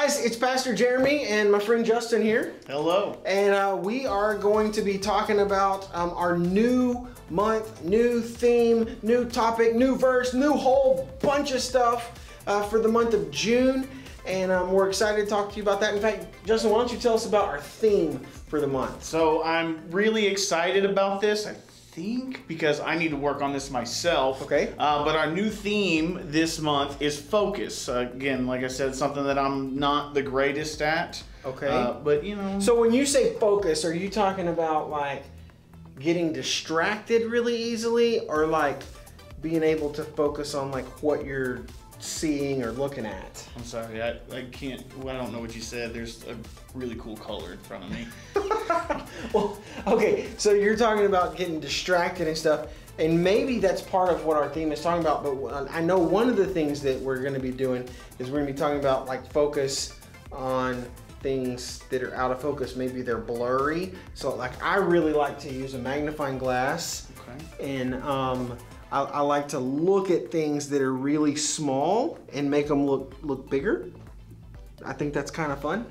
guys, it's Pastor Jeremy and my friend Justin here. Hello. And we are going to be talking about our new month, new theme, new topic, new verse, new whole bunch of stuff for the month of June. And we're excited to talk to you about that. In fact, Justin, why don't you tell us about our theme for the month? So I'm really excited about this, I think, because I need to work on this myself. Okay. But our new theme this month is focus. Again, like I said, something that I'm not the greatest at. Okay. But you know. So when you say focus, are you talking about like getting distracted really easily, or like being able to focus on like what you're seeing or looking at? I'm sorry, I can't, well, I don't know what you said. There's a really cool color in front of me. Well, okay, so you're talking about getting distracted and stuff, and maybe that's part of what our theme is talking about, but I know one of the things that we're going to be doing is we're going to be talking about like focus on things that are out of focus. Maybe they're blurry. So like I really like to use a magnifying glass. Okay. And I like to look at things that are really small and make them look bigger. I think that's kind of fun.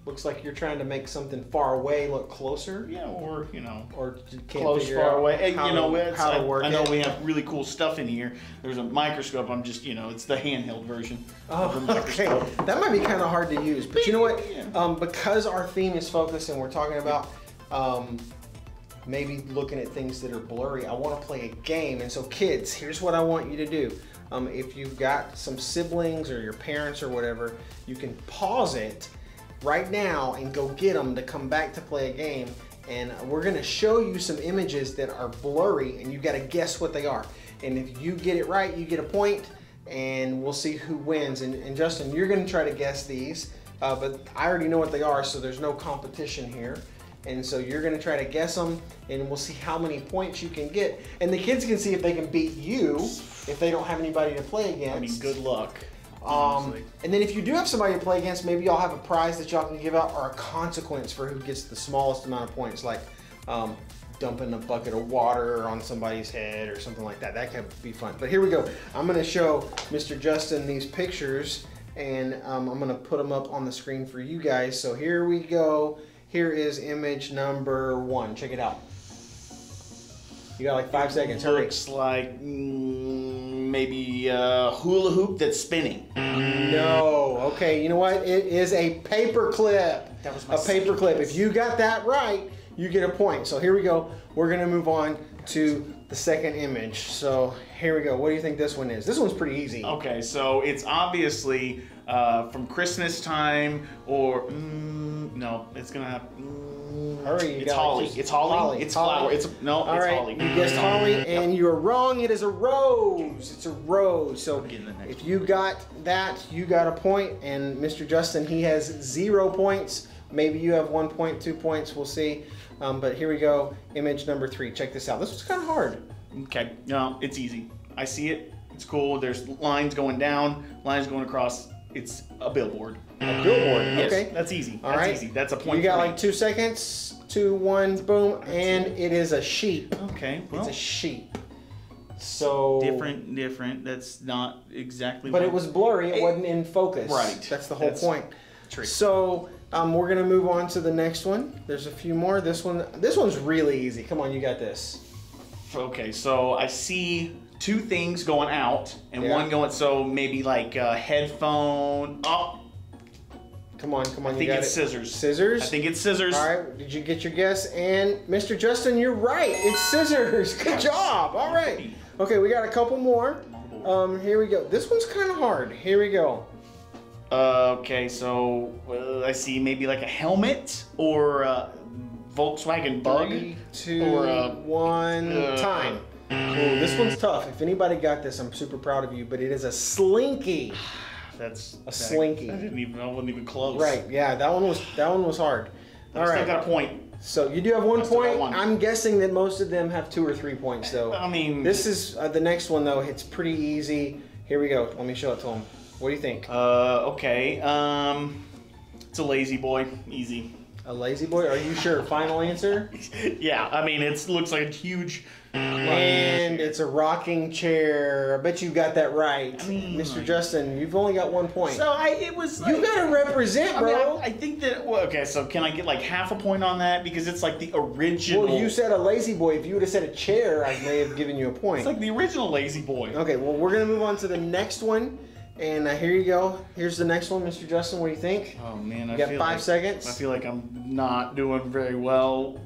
Looks like you're trying to make something far away look closer. Yeah, or you know, or you can't close, figure far out away. how You know, to work I know it. we have really cool stuff in here. There's a microscope. I'm just, you know, it's the handheld version. Oh, of the okay. microscope. That might be kind of hard to use, but you know what? Yeah. Because our theme is focus and we're talking about maybe looking at things that are blurry, I want to play a game. And so kids, here's what I want you to do. If you've got some siblings or your parents or whatever, you can pause it right now and go get them to come back to play a game. And we're going to show you some images that are blurry and you got to guess what they are. And if you get it right, you get a point, and we'll see who wins. And Justin, you're going to try to guess these, but I already know what they are, so there's no competition here. And so you're going to try to guess them, and we'll see how many points you can get. And the kids can see if they can beat you if they don't have anybody to play against. I mean, good luck. And then if you do have somebody to play against, maybe y'all have a prize that y'all can give out, or a consequence for who gets the smallest amount of points, like dumping a bucket of water on somebody's head or something like that. That could be fun. But here we go. I'm going to show Mr. Justin these pictures, and I'm going to put them up on the screen for you guys. So here we go. Here is image number 1. Check it out. You got like 5 seconds. Hurry. Looks like maybe a hula hoop that's spinning. No. Okay, you know what? It is a paper clip. That was my a paper clip. If you got that right, you get a point. So here we go. We're going to move on to the second image. So here we go. What do you think this one is? This one's pretty easy. Okay, so it's obviously from Christmas time, or no, it's gonna have. Hurry! It's holly. It's holly. It's flower. It's no. All it's right, holly. you guessed holly, and you are wrong. It is a rose. It's a rose. So I'm getting the next if you got that, you got a point. And Mr. Justin, he has 0 points. Maybe you have 1 point, 2 points. We'll see. But here we go. Image number 3. Check this out. This was kind of hard. Okay, no, it's easy. I see it. It's cool. There's lines going down, lines going across. It's a billboard. A billboard. Yes, Okay. that's easy. All That's right. easy. That's a point. You got for me. like 2 seconds. 2, 1, boom, and it is a sheep. Okay, well, It's a sheep. So different. That's not exactly. But what it was blurry. It wasn't in focus. Right. That's the whole That's point. tricky. So we're gonna move on to the next one. There's a few more. This one's really easy. Come on, you got this. Okay, so I see 2 things going out and Yeah. one going. So maybe like a headphone. Oh, Come on, I you think got it's it. scissors. Scissors. I think it's scissors. All right. Did you get your guess? And Mr. Justin, you're right. It's scissors. Good job. All right. Okay, we got a couple more. Here we go. This one's kind of hard. Here we go. Okay, so I see maybe like a helmet or a Volkswagen Bug. 3, 2, or 1, time. Oh, this one's tough. If anybody got this, I'm super proud of you. But it is a slinky. That's A slinky. I wasn't even close. Right. Yeah, that one was hard. All I right. still got a point. So you do have 1 still got point. one. I'm guessing that most of them have 2 or 3 points, though. I mean, This is the next one, though. It's pretty easy. Here we go. Let me show it to him. What do you think? Okay. It's a lazy boy. Easy. A lazy boy? Are you sure? Final answer? Yeah, I mean, it looks like a huge. And it's a rocking chair. I bet you got that right. I mean, Mr. Justin, you've only got 1 point. So it was. You gotta represent, bro. I think that. Well, okay, so can I get like half a point on that because it's like the original? Well, you said a lazy boy. If you would have said a chair, I may have given you a point. It's like the original lazy boy. Okay, well, we're gonna move on to the next one. And here you go. Here's the next one, Mr. Justin. What do you think? Oh man, You got 5 seconds. I feel like I'm not doing very well.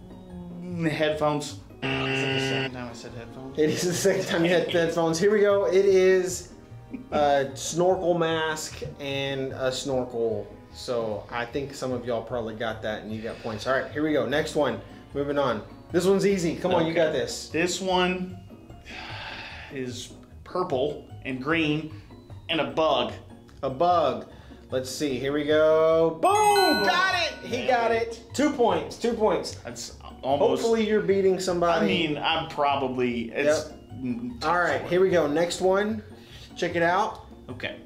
Headphones. Is it the second time I said headphones? It is the second time you had headphones. Here we go. It is a snorkel mask and a snorkel. So I think some of y'all probably got that and you got points. All right, here we go. Next one. Moving on. This one's easy. Come on, you got this. This one is purple and green and a bug. A bug. Let's see. Here we go. Boom! Got it! He got it. 2 points. 2 points. That's almost. Hopefully you're beating somebody. I mean, I'm probably. It's, Yep. All right, here we go. Next one. Check it out. Okay.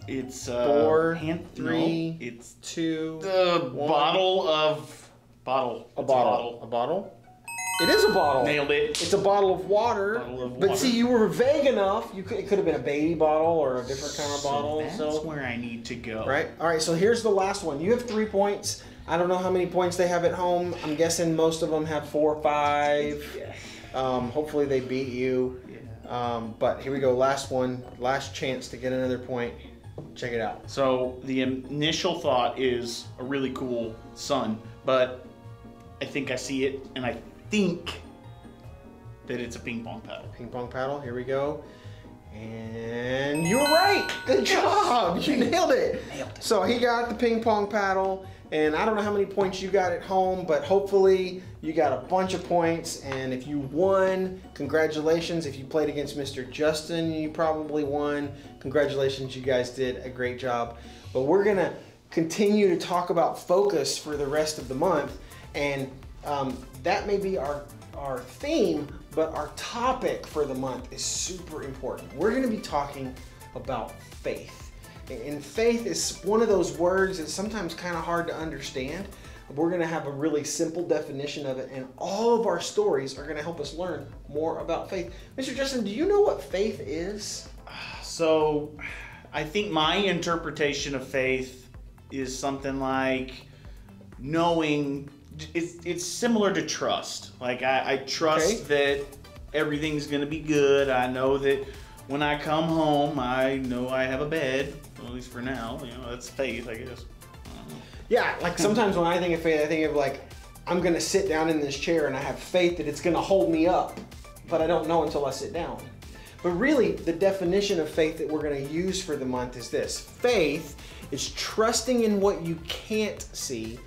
It's 4, hand, 3, no, it's 2. the 1. bottle of bottle. A bottle. A bottle? It is a bottle. Nailed it. It's a bottle of water. Bottle of But water. see, you were vague enough. It could have been a baby bottle or a different kind of bottle. That's where I need to go. Right. All right. So here's the last one. You have 3 points. I don't know how many points they have at home. I'm guessing most of them have 4 or 5. Yeah. Hopefully they beat you. Yeah. But here we go. Last one. Last chance to get another point. Check it out. So the initial thought is a really cool sun, but I think I see it, and I think that it's a ping pong paddle. Ping pong paddle. Here we go. And you were right. Good job. You nailed it. So he got the ping pong paddle, and I don't know how many points you got at home, but hopefully you got a bunch of points. And if you won, congratulations. If you played against Mr. Justin, you probably won. Congratulations. You guys did a great job. But we're going to continue to talk about focus for the rest of the month. And that may be our theme, but our topic for the month is super important. We're going to be talking about faith. And faith is one of those words that's sometimes kind of hard to understand. We're going to have a really simple definition of it, and all of our stories are going to help us learn more about faith. Mr. Justin, do you know what faith is? So I think my interpretation of faith is something like knowing. It's similar to trust. Like I trust that everything's gonna be good. I know that when I come home, I know I have a bed. Well, at least for now, that's faith, I guess. Yeah, like sometimes when I think of faith, I think of like, I'm gonna sit down in this chair and I have faith that it's gonna hold me up, but I don't know until I sit down. But really, the definition of faith that we're gonna use for the month is this. Faith is trusting in what you can't see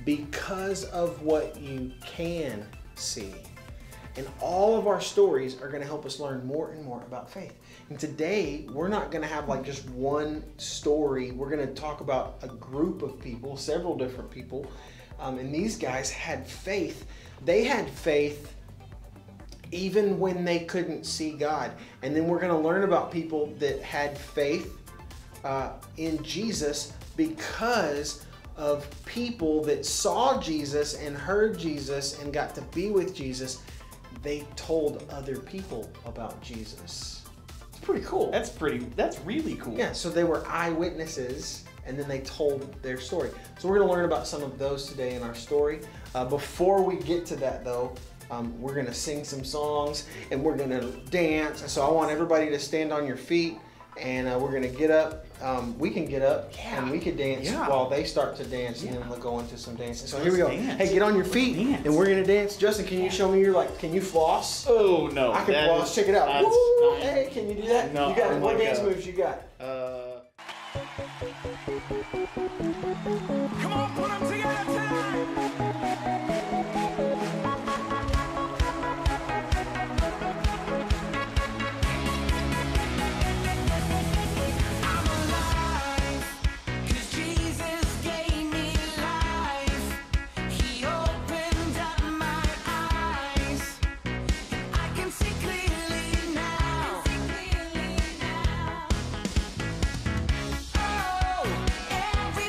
because of what you can see. And all of our stories are going to help us learn more and more about faith. And today, we're not going to have like just one story. We're going to talk about a group of people, several different people. And these guys had faith. They had faith even when they couldn't see God. And then we're going to learn about people that had faith in Jesus because of people that saw Jesus and heard Jesus and got to be with Jesus. They told other people about Jesus. It's pretty cool. That's really cool. Yeah, so they were eyewitnesses and then they told their story. So we're going to learn about some of those today in our story. Before we get to that though, we're going to sing some songs and we're going to dance. So I want everybody to stand on your feet and we're going to get up. We can get up and we can dance while they start to dance and then we'll go into some dancing. So here we go. Dance. Hey, get on your feet and we're going to dance. Justin, can you show me can you floss? Oh, no. I can floss. Check it out. Woo! Hey, can you do that? No, you got I'm what like dance moves you got? Come on, put them together tonight. I'm alive, 'cause Jesus gave me life. He opened up my eyes. I can see clearly now. Oh, every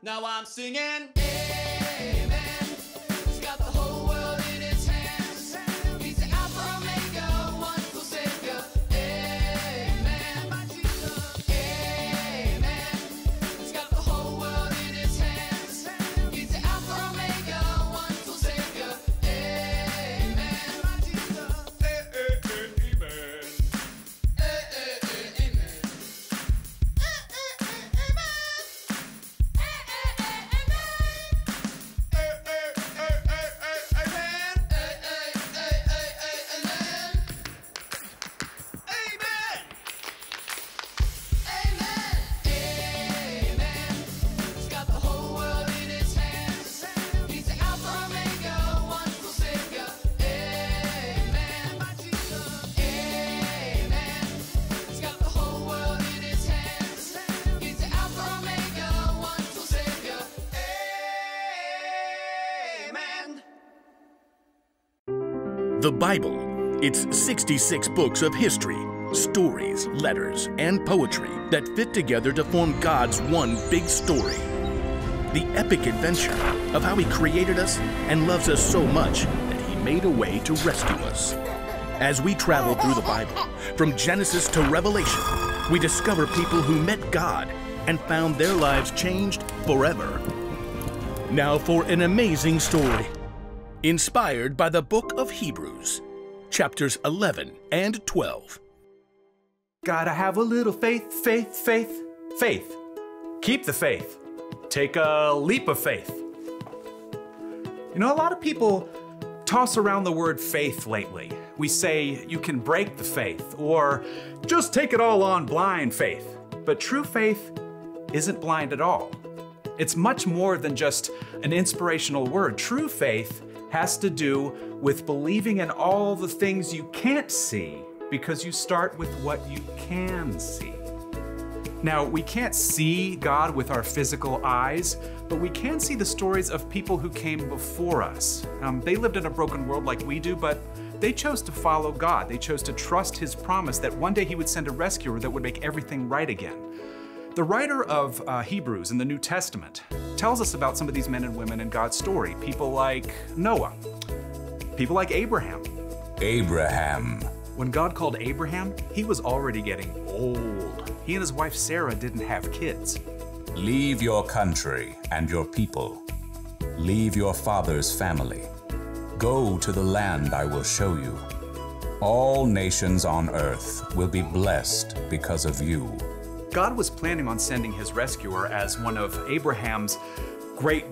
Now I'm singing. Amen. He's got the whole world in his hands. He's the Alpha Omega, wonderful Savior. Amen. Amen. He's got the whole world in his hands. He's the Alpha Omega, wonderful Savior. Amen. He's got the whole world in his hands. He's the Alpha Omega, wonderful Savior. Amen. Amen. He's got the whole world in his hands. He's the Alpha Omega, wonderful Savior. Amen. The Bible. It's 66 books of history, stories, letters, and poetry that fit together to form God's one big story. The epic adventure of how He created us and loves us so much that He made a way to rescue us. As we travel through the Bible, from Genesis to Revelation, we discover people who met God and found their lives changed forever. Now for an amazing story, inspired by the book of Hebrews, chapters 11 and 12. Gotta have a little faith, faith, faith, faith. Keep the faith. Take a leap of faith. You know, a lot of people toss around the word faith lately. We say you can break the faith, or just take it all on blind faith. But true faith isn't blind at all. It's much more than just an inspirational word. True faith has to do with believing in all the things you can't see, because you start with what you can see. Now, we can't see God with our physical eyes, but we can see the stories of people who came before us. They lived in a broken world like we do, but they chose to follow God. They chose to trust His promise that one day He would send a rescuer that would make everything right again. The writer of Hebrews in the New Testament tells us about some of these men and women in God's story. People like Noah, people like Abraham. Abraham. When God called Abraham, he was already getting old. He and his wife Sarah didn't have kids. Leave your country and your people. Leave your father's family. Go to the land I will show you. All nations on earth will be blessed because of you. God was planning on sending His rescuer as one of Abraham's great,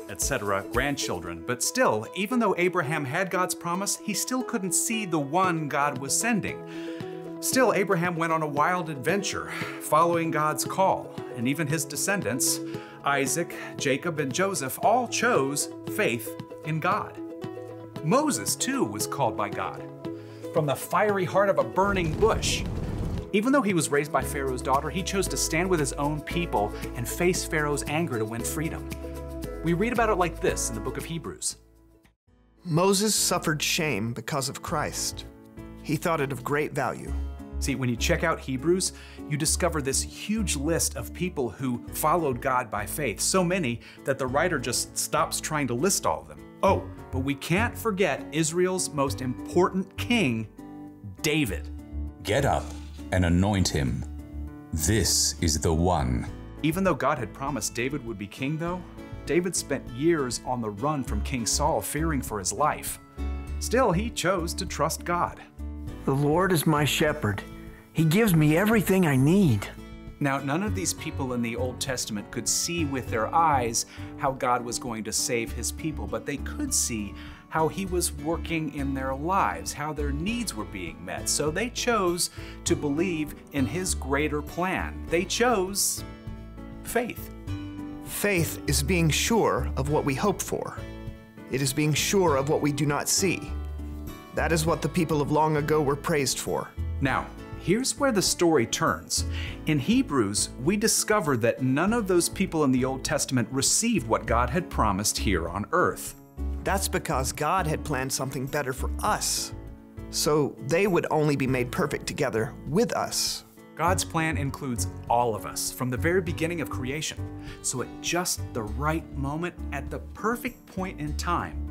etc. grandchildren. But still, even though Abraham had God's promise, he still couldn't see the one God was sending. Still, Abraham went on a wild adventure, following God's call. And even his descendants, Isaac, Jacob, and Joseph, all chose faith in God. Moses, too, was called by God from the fiery heart of a burning bush. Even though he was raised by Pharaoh's daughter, he chose to stand with his own people and face Pharaoh's anger to win freedom. We read about it like this in the book of Hebrews. Moses suffered shame because of Christ. He thought it of great value. See, when you check out Hebrews, you discover this huge list of people who followed God by faith, so many that the writer just stops trying to list all of them. Oh, but we can't forget Israel's most important king, David. Get up and anoint him. This is the one. Even though God had promised David would be king, though, David spent years on the run from King Saul, fearing for his life. Still, he chose to trust God. The Lord is my shepherd. He gives me everything I need. Now, none of these people in the Old Testament could see with their eyes how God was going to save His people, but they could see how He was working in their lives, how their needs were being met. So they chose to believe in His greater plan. They chose faith. Faith is being sure of what we hope for. It is being sure of what we do not see. That is what the people of long ago were praised for. Now, here's where the story turns. In Hebrews, we discover that none of those people in the Old Testament received what God had promised here on earth. That's because God had planned something better for us, so they would only be made perfect together with us. God's plan includes all of us from the very beginning of creation. So at just the right moment, at the perfect point in time,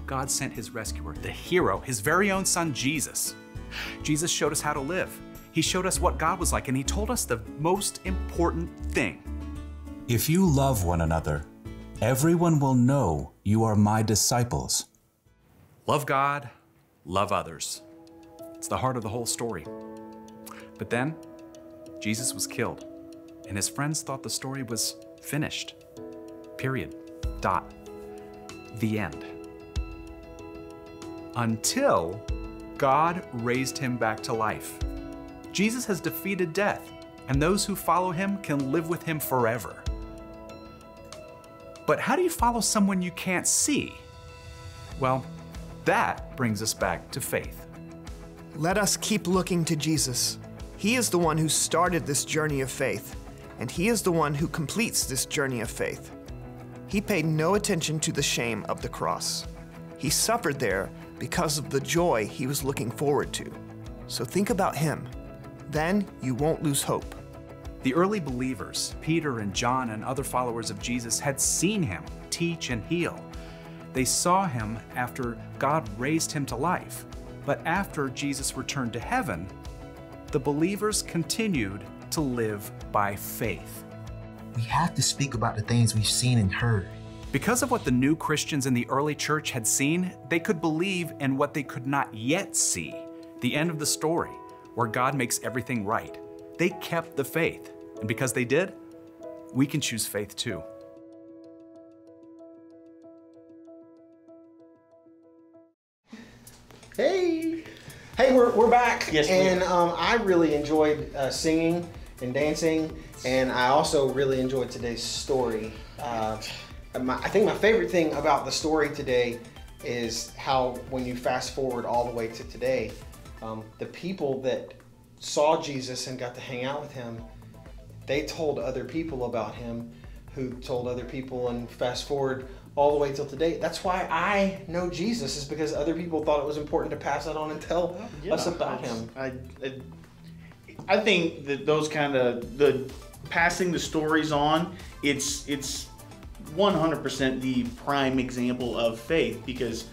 God sent his rescuer, the hero, his very own son, Jesus. Jesus showed us how to live. He showed us what God was like, and he told us the most important thing. If you love one another, everyone will know you are my disciples. Love God, love others. It's the heart of the whole story. But then, Jesus was killed, and his friends thought the story was finished. Period. Dot. The end. Until God raised him back to life. Jesus has defeated death, and those who follow him can live with him forever. But how do you follow someone you can't see? Well, that brings us back to faith. Let us keep looking to Jesus. He is the one who started this journey of faith, and he is the one who completes this journey of faith. He paid no attention to the shame of the cross. He suffered there because of the joy he was looking forward to. So think about him. Then you won't lose hope. The early believers, Peter and John and other followers of Jesus, had seen him teach and heal. They saw him after God raised him to life. But after Jesus returned to heaven, the believers continued to live by faith. We have to speak about the things we've seen and heard. Because of what the new Christians in the early church had seen, they could believe in what they could not yet see, the end of the story, where God makes everything right. They kept the faith, and because they did, we can choose faith too. Hey, we're back. Yes, we and are. I really enjoyed singing and dancing, and I also really enjoyed today's story. I think my favorite thing about the story today is how, when you fast forward all the way to today, the people that saw Jesus and got to hang out with him, they told other people about him, who told other people, and fast forward all the way till today. That's why I know Jesus, is because other people thought it was important to pass that on and tell us about him. I think that those kind of, the passing the stories on, it's 100% the prime example of faith, because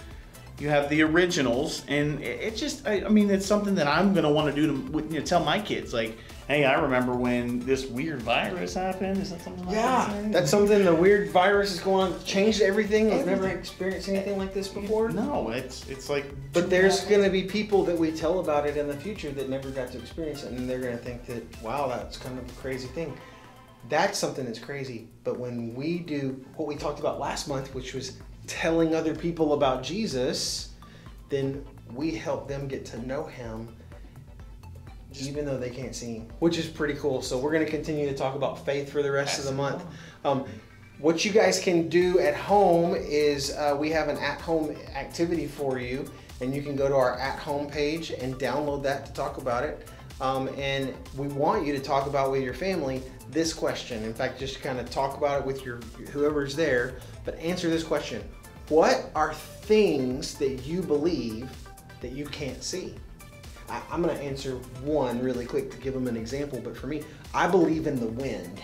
you have the originals, and it just, I mean, it's something that I'm going to want to do to tell my kids, like, hey, I remember when this weird virus happened. Is that something like that? Yeah, that's something. The weird virus is going on, changed everything. I've never experienced anything like this before. No, it's like. But there's going to be people that we tell about it in the future that never got to experience it, and they're going to think that, wow, that's kind of a crazy thing. That's something that's crazy. But when we do what we talked about last month, which was telling other people about Jesus, then we help them get to know him, even though they can't see him, which is pretty cool. So we're going to continue to talk about faith for the rest of the month. What you guys can do at home is we have an at-home activity for you, and you can go to our at-home page and download that to talk about it. And we want you to talk about with your family this question. In fact, just kind of talk about it with your whoever's there, but answer this question. What are things that you believe that you can't see? I'm going to answer one really quick to give them an example, but for me, I believe in the wind.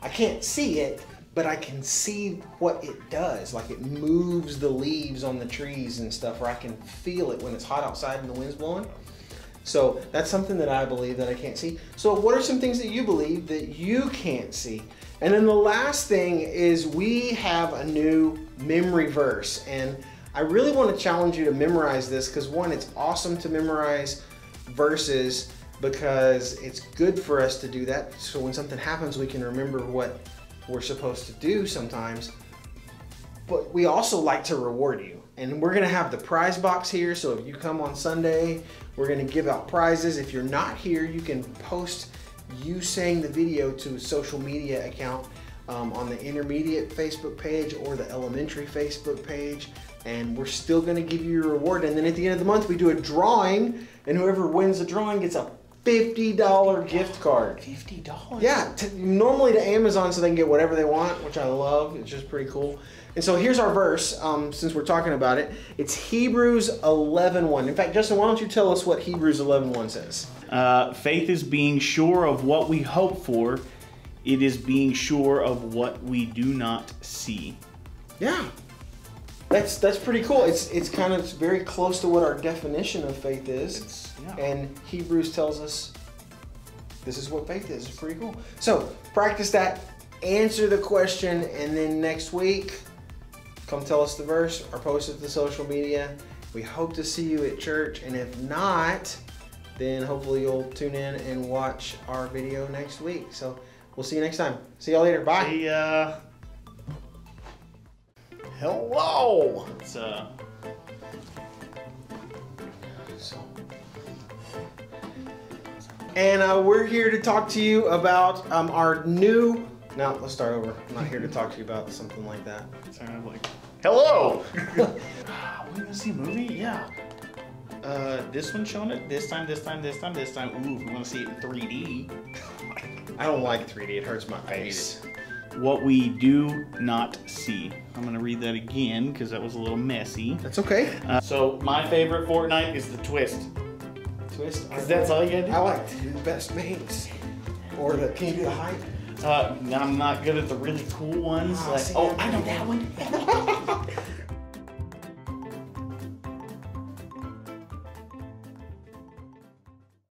I can't see it, but I can see what it does. Like, it moves the leaves on the trees and stuff, or I can feel it when it's hot outside and the wind's blowing. So that's something that I believe that I can't see. So what are some things that you believe that you can't see? And then the last thing is we have a new memory verse, and I really want to challenge you to memorize this, because one, it's awesome to memorize verses because it's good for us to do that. So when something happens, we can remember what we're supposed to do sometimes. But we also like to reward you. And we're going to have the prize box here. So if you come on Sunday, we're going to give out prizes. If you're not here, you can post you saying the video to a social media account on the intermediate Facebook page or the elementary Facebook page. And we're still going to give you your reward. And then at the end of the month, we do a drawing, and whoever wins the drawing gets a $50 gift card. $50? Yeah, normally to Amazon so they can get whatever they want, which I love. It's just pretty cool. And so here's our verse, since we're talking about it. It's Hebrews 11:1. In fact, Justin, why don't you tell us what Hebrews 11:1 says? Faith is being sure of what we hope for. It is being sure of what we do not see. Yeah. That's pretty cool. It's kind of very close to what our definition of faith is. And Hebrews tells us this is what faith is. It's pretty cool. So practice that, answer the question, and then next week, come tell us the verse or post it to social media. We hope to see you at church, and if not, then hopefully you'll tune in and watch our video next week. So we'll see you next time. See y'all later. Bye. See ya. Hello. It's And we're here to talk to you about our new. No, let's start over. I'm not here to talk to you about something like that. Sorry, I'm like, hello. We gonna see a movie? Yeah. This one showing it this time. Ooh, we want to see it in 3D. I don't like 3D. It hurts my face. What we do not see. I'm gonna read that again because that was a little messy. That's okay. So my favorite Fortnite is the twist. Twist. Because that's all you gotta do. I like to do the best mains. Or the can you do the hype? I'm not good at the really cool ones. Oh, like, see, I know that one.